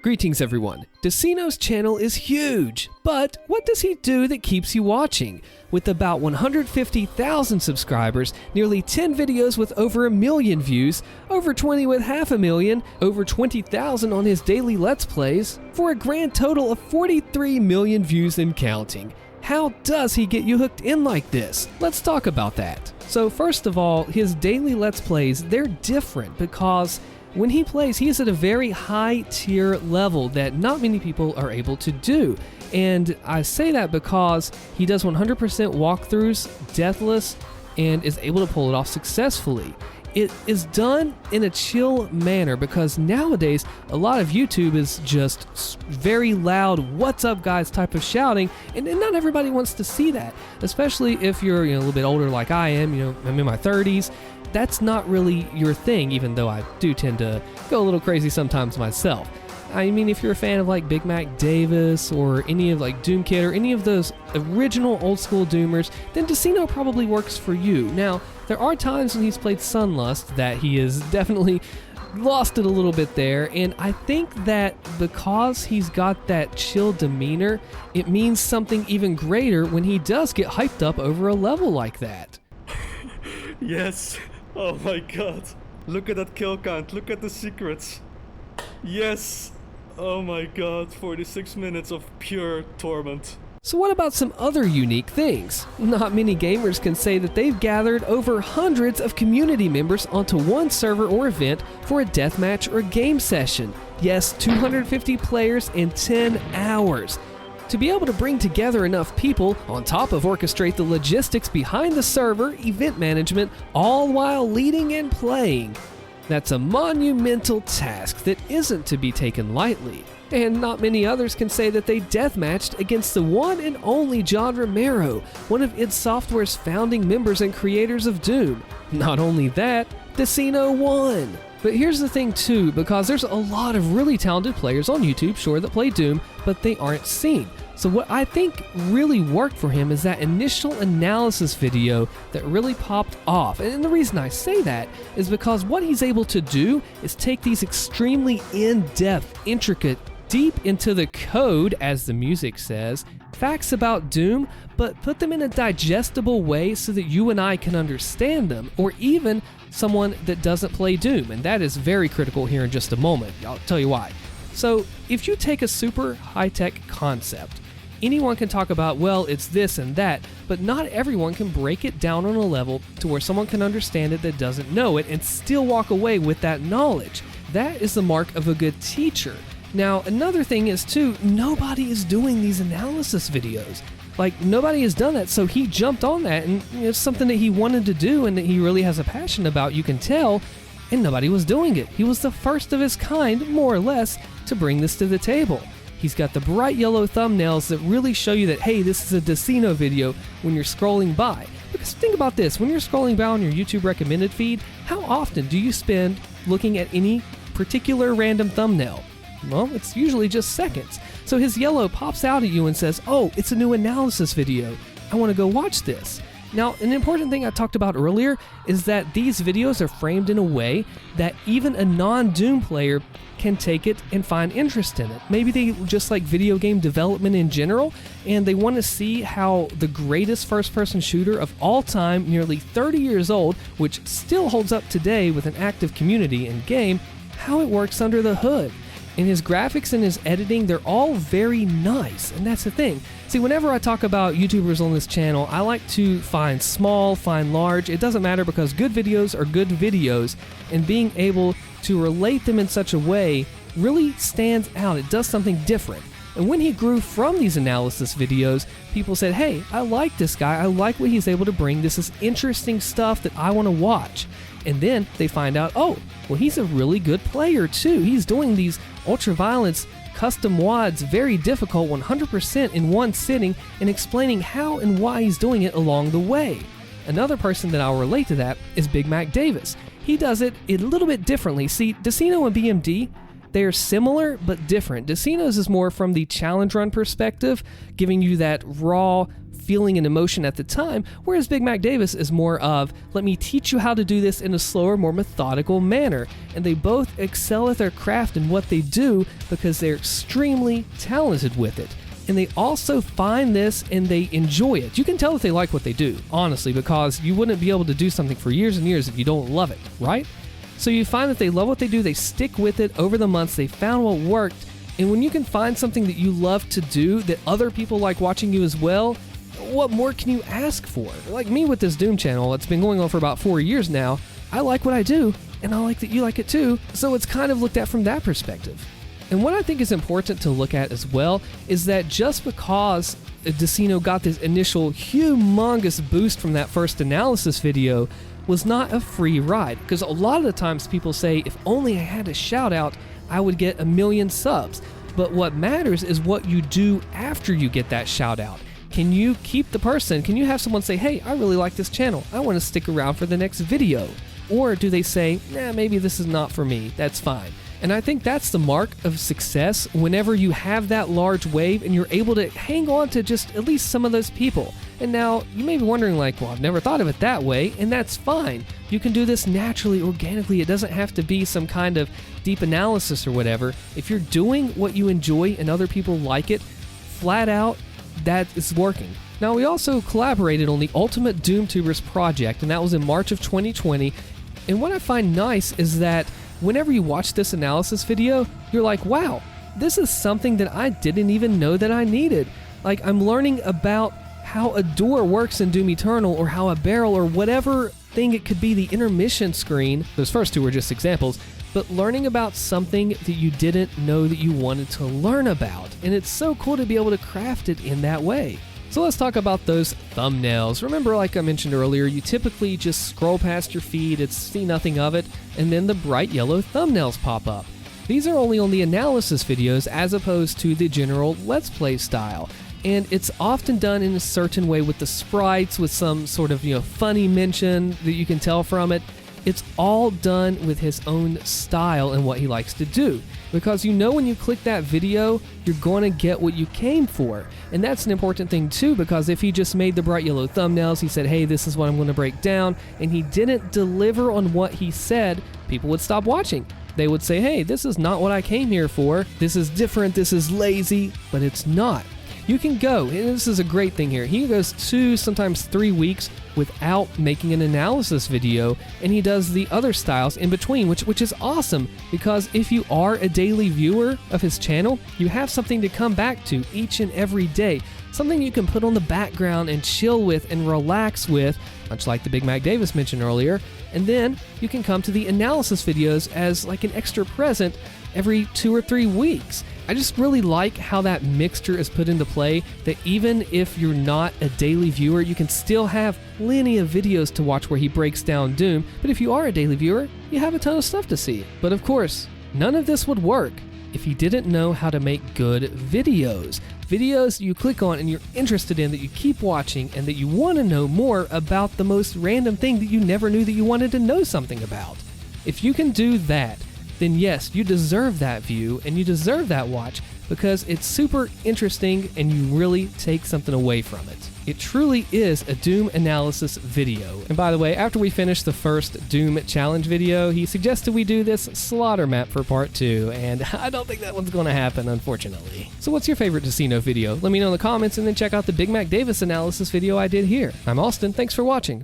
Greetings everyone. Decino's channel is huge, but what does he do that keeps you watching? With about 150,000 subscribers, nearly 10 videos with over 1 million views, over 20 with 500,000, over 20,000 on his daily Let's Plays, for a grand total of 43 million views and counting. How does he get you hooked in like this? Let's talk about that. So first of all, his daily Let's Plays, they're different because when he plays, he is at a very high tier level that not many people are able to do. And I say that because he does 100% walkthroughs, deathless, and is able to pull it off successfully. It is done in a chill manner because nowadays a lot of YouTube is just very loud, what's up guys type of shouting, and not everybody wants to see that, especially if you're a little bit older like I am, I'm in my 30s. That's not really your thing, even though I do tend to go a little crazy sometimes myself. I mean, if you're a fan of like BigMacDavis or any of like DOOMKid or any of those original old school Doomers, then Decino probably works for you. Now, there are times when he's played Sunlust that he has definitely lost it a little bit there, and I think that because he's got that chill demeanor, it means something even greater when he does get hyped up over a level like that. Yes. Oh my god. Look at that kill count. Look at the secrets. Yes. Oh my god. 46 minutes of pure torment. So what about some other unique things? Not many gamers can say that they've gathered over hundreds of community members onto one server or event for a deathmatch or game session. Yes, 250 players in 10 hours. To be able to bring together enough people, on top of orchestrate the logistics behind the server, event management, all while leading and playing. That's a monumental task that isn't to be taken lightly. And not many others can say that they deathmatched against the one and only John Romero, one of id Software's founding members and creators of Doom. Not only that, Decino won. But here's the thing too, because there's a lot of really talented players on YouTube, sure, that play Doom, but they aren't seen. So what I think really worked for him is that initial analysis video that really popped off. And the reason I say that is because what he's able to do is take these extremely in-depth, intricate, deep into the code, as the music says, facts about Doom, but put them in a digestible way so that you and I can understand them, or even someone that doesn't play Doom, and that is very critical here in just a moment. I'll tell you why. So if you take a super high-tech concept, anyone can talk about, well, it's this and that, but not everyone can break it down on a level to where someone can understand it that doesn't know it and still walk away with that knowledge. That is the mark of a good teacher. Now, another thing is too, nobody is doing these analysis videos. Like, nobody has done that, so he jumped on that, and it's something that he wanted to do and that he really has a passion about, you can tell, and nobody was doing it. He was the first of his kind, more or less, to bring this to the table. He's got the bright yellow thumbnails that really show you that, hey, this is a Decino video when you're scrolling by. Because think about this, when you're scrolling by on your YouTube recommended feed, how often do you spend looking at any particular random thumbnail? Well, it's usually just seconds. So his yellow pops out at you and says, oh, it's a new analysis video. I want to go watch this. Now, an important thing I talked about earlier is that these videos are framed in a way that even a non-Doom player can take it and find interest in it. Maybe they just like video game development in general, and they want to see how the greatest first-person shooter of all time, nearly 30 years old, which still holds up today with an active community and game, how it works under the hood. And his graphics and his editing, they're all very nice, and that's the thing. See, whenever I talk about YouTubers on this channel, I like to find small, find large. It doesn't matter because good videos are good videos, and being able to relate them in such a way really stands out. It does something different. And when he grew from these analysis videos, people said, hey, I like this guy. I like what he's able to bring. This is interesting stuff that I want to watch. And then they find out, oh, well, he's a really good player too. He's doing these ultra-violence custom WODs, very difficult, 100% in one sitting, and explaining how and why he's doing it along the way. Another person that I'll relate to that is BigMacDavis. He does it a little bit differently. See, Decino and BMD, they are similar but different. Decino's is more from the challenge run perspective, giving you that raw feeling and emotion at the time, whereas BigMacDavis is more of, let me teach you how to do this in a slower, more methodical manner. And they both excel at their craft and what they do because they're extremely talented with it. And they also find this and they enjoy it. You can tell that they like what they do, honestly, because you wouldn't be able to do something for years and years if you don't love it, right? So you find that they love what they do, they stick with it over the months, they found what worked, and when you can find something that you love to do that other people like watching you as well, what more can you ask for? Like me with this Doom channel, it's been going on for about 4 years now. I like what I do, and I like that you like it too, so it's kind of looked at from that perspective. And what I think is important to look at as well is that just because Decino got this initial humongous boost from that first analysis video was not a free ride. Because a lot of the times people say, if only I had a shout out, I would get 1 million subs. But what matters is what you do after you get that shout out. Can you keep the person? Can you have someone say, hey, I really like this channel, I want to stick around for the next video? Or do they say, nah, maybe this is not for me, that's fine. And I think that's the mark of success whenever you have that large wave and you're able to hang on to just at least some of those people. And now you may be wondering like, well, I've never thought of it that way, and that's fine. You can do this naturally, organically. It doesn't have to be some kind of deep analysis or whatever. If you're doing what you enjoy and other people like it, flat out, that is working. Now, we also collaborated on the Ultimate DOOMTubers project, and that was in March of 2020. And what I find nice is that whenever you watch this analysis video, you're like, wow, this is something that I didn't even know that I needed. Like, I'm learning about how a door works in Doom Eternal, or how a barrel, or whatever thing it could be, the intermission screen. Those first two were just examples, but learning about something that you didn't know that you wanted to learn about. And it's so cool to be able to craft it in that way. So let's talk about those thumbnails. Remember, like I mentioned earlier, you typically just scroll past your feed, see nothing of it, and then the bright yellow thumbnails pop up. These are only on the analysis videos as opposed to the general Let's Play style. And it's often done in a certain way with the sprites, with some sort of, funny mention that you can tell from it. It's all done with his own style and what he likes to do. Because when you click that video, you're going to get what you came for. And that's an important thing too, because if he just made the bright yellow thumbnails, he said, hey, this is what I'm going to break down, and he didn't deliver on what he said, people would stop watching. They would say, hey, this is not what I came here for. This is different, this is lazy, but it's not. You can go, and this is a great thing here, he goes 2, sometimes 3 weeks without making an analysis video, and he does the other styles in between, which is awesome, because if you are a daily viewer of his channel, you have something to come back to each and every day, something you can put on the background and chill with and relax with, much like the BigMacDavis mentioned earlier, and then you can come to the analysis videos as like an extra present every 2 or 3 weeks. I just really like how that mixture is put into play, that even if you're not a daily viewer, you can still have plenty of videos to watch where he breaks down Doom, but if you are a daily viewer, you have a ton of stuff to see. But of course, none of this would work if he didn't know how to make good videos. Videos you click on and you're interested in, that you keep watching, and that you want to know more about the most random thing that you never knew that you wanted to know something about. If you can do that, then yes, you deserve that view and you deserve that watch, because it's super interesting and you really take something away from it. It truly is a Doom analysis video. And by the way, after we finish the first Doom challenge video, he suggested we do this slaughter map for part 2, and I don't think that one's going to happen, unfortunately. So what's your favorite Decino video? Let me know in the comments, and then check out the BigMacDavis analysis video I did here. I'm Allstin, thanks for watching.